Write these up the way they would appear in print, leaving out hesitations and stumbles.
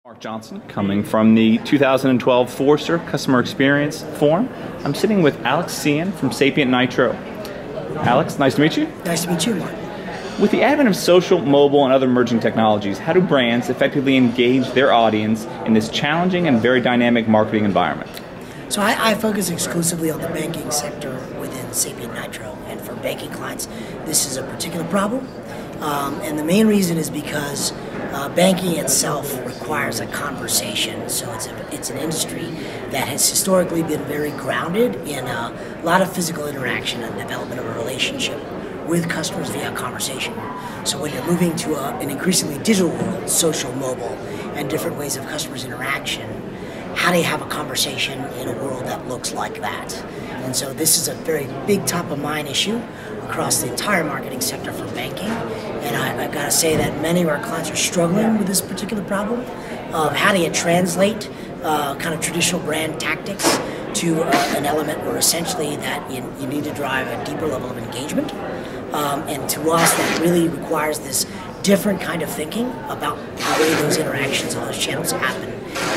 Mark Johnson, coming from the 2012 Forrester Customer Experience Forum. I'm sitting with Alex Sion from SapientNitro. Alex, nice to meet you. Nice to meet you, Mark. With the advent of social, mobile, and other emerging technologies, how do brands effectively engage their audience in this challenging and very dynamic marketing environment? So I focus exclusively on the banking sector within SapientNitro, and for banking clients, this is a particular problem. And the main reason is because banking itself requires a conversation. So it's an industry that has historically been very grounded in a lot of physical interaction and development of a relationship with customers via conversation. So when you're moving to an increasingly digital world, social, mobile, and different ways of customers' interaction, how do you have a conversation in a world that looks like that? And so this is a very big top-of-mind issue across the entire marketing sector for banking. And I've got to say that many of our clients are struggling with this particular problem of how do you translate kind of traditional brand tactics to an element where essentially that you need to drive a deeper level of engagement. And to us, that really requires this different kind of thinking about the way those interactions on those channels happen.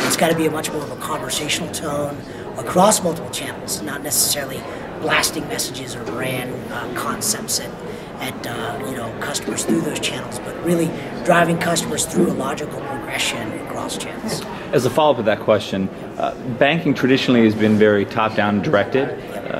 It's got to be a much more of a conversational tone across multiple channels, not necessarily blasting messages or brand concepts at customers through those channels, but really driving customers through a logical progression across channels. As a follow-up to that question, banking traditionally has been very top-down directed.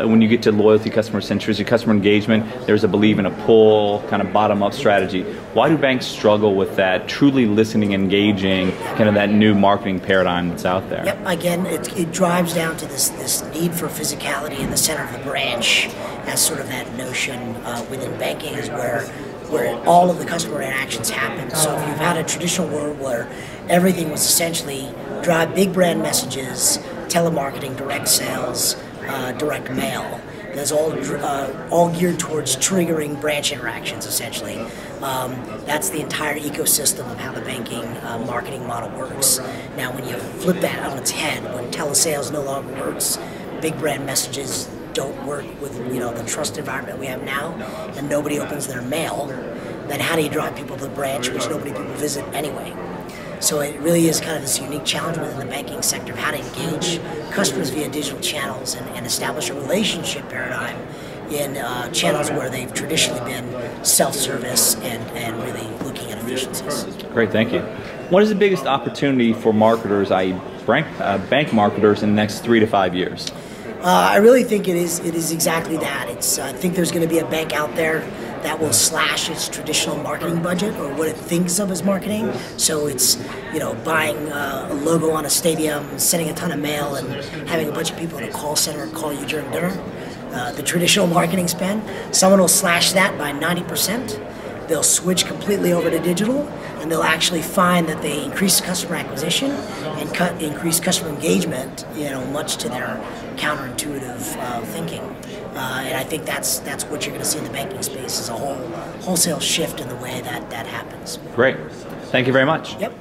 When you get to loyalty, customer centricity, customer engagement, there's a belief in a pull, kind of bottom-up strategy. Why do banks struggle with that, truly listening, engaging, kind of that new marketing paradigm that's out there? Yep, again, it drives down to this need for physicality in the center of the branch as sort of that notion within banking is where all of the customer interactions happen. So if you've had a traditional world where everything was essentially drive big brand messages, telemarketing, direct sales, direct mail, that's all geared towards triggering branch interactions, essentially. That's the entire ecosystem of how the banking marketing model works. Now, when you flip that on its head, when telesales no longer works, big brand messages don't work with the trust environment we have now, and nobody opens their mail, then how do you drive people to the branch, which nobody people visit anyway? So it really is kind of this unique challenge within the banking sector of how to engage customers via digital channels and establish a relationship paradigm in channels where they've traditionally been self-service and really looking at efficiencies. Great, thank you. What is the biggest opportunity for marketers, i.e. bank marketers, in the next 3 to 5 years? I really think it is exactly that. I think there's going to be a bank out there that will slash its traditional marketing budget or what it thinks of as marketing. So it's buying a logo on a stadium, sending a ton of mail, and having a bunch of people in a call center call you during dinner. The traditional marketing spend, someone will slash that by 90%. They'll switch completely over to digital, and they'll actually find that they increase customer acquisition and increase customer engagement, much to their counterintuitive thinking. And I think that's what you're going to see in the banking space is a wholesale shift in the way that happens. Great. Thank you very much. Yep.